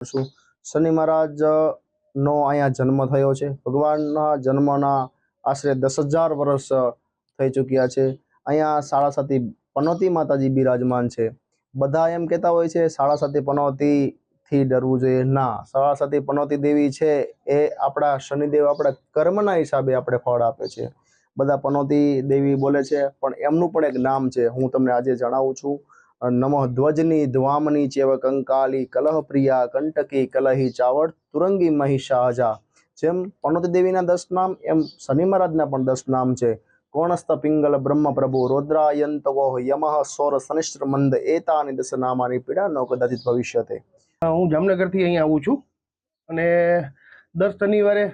છું। શનિ મહારાજ નો અહીંયા જન્મ થયો છે। ભગવાનના જન્મના આશરે 10,000 વર્ષ થઈ ચૂક્યા છે। અહીંયા સાળાસાતી પનોતી માતાજી બિરાજમાન છે। બધા એમ કહેતા હોય છે સાળાસાતી પનોતીથી ડરવું જોઈએ, ના। સાળાસાતી પનોતી દેવી છે એ આપણા શનિદેવ આપણા કર્મના હિસાબે આપણે ફળ આપે છે। બધા પનોતી દેવી બોલે છે, પણ એમનું પણ એક નામ છે, હું તમને આજે જણાવું છું। નમઃ ધ્વજની ધ્વામની ચેવ કંકાલી કલહ પ્રિયા કંટકી કલહી ચાવડ તુરંગી મહિષાજા। જેમ પનોતી દેવીના 10 નામ એમ શનિ મહારાજના પણ 10 નામ છે। કોણસ્ત પિંગલ બ્રહ્મ પ્રભુ રોદ્રાયંતવો યમઃ સોર શનિશ્ર મંદ એતાની 10 નામાની પીડા નો કદાચિત ભવિષ્યતે। હું જામનગરથી અહીંયા આવું છું અને દર શનિવારે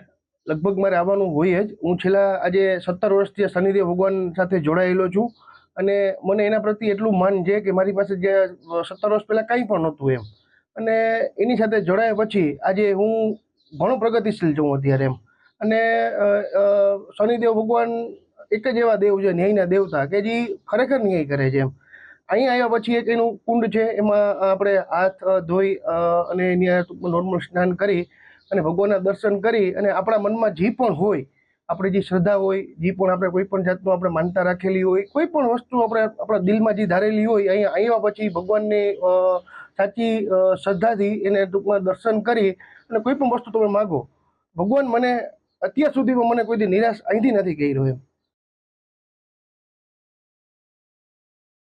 લગભગ મારે આવવાનું હોય જ। હું છેલ્લા આજે 17 વર્ષથી શનિદેવ ભગવાન સાથે જોડાયેલો છું અને મને એના પ્રત્યે એટલું માન છે કે મારી પાસે જે 17 વર્ષ પહેલાં કંઈ પણ નહોતું એમ, અને એની સાથે જોડાયા પછી આજે હું ઘણો પ્રગતિશીલ છું અત્યારે એમ। અને શનિદેવ ભગવાન એક જ એવા દેવ છે, ન્યાયના દેવતા, કે જે ખરેખર ન્યાય કરે છે એમ। અહીં આવ્યા પછી એક એનું કુંડ છે, એમાં આપણે હાથ ધોઈ અને ત્યાં નોર્મલ સ્નાન કરી અને ભગવાનના દર્શન કરી અને આપણા મનમાં જે પણ હોય, આપણી જે શ્રદ્ધા હોય, જે પણ આપણે કોઈ પણ જાતનું આપણે માનતા રાખેલી હોય, કોઈ પણ વસ્તુ આપણે આપણા દિલમાં જે ધારેલી હોય, અહીંયા આવ્યા પછી ભગવાનની સાચી શ્રદ્ધાથી એને ટૂંકમાં દર્શન કરી અને કોઈ પણ વસ્તુ તમે માગો, ભગવાન મને અત્યાર સુધીમાં મને કોઈ દી નિરાશ અહીંથી નથી કર્યો એમ।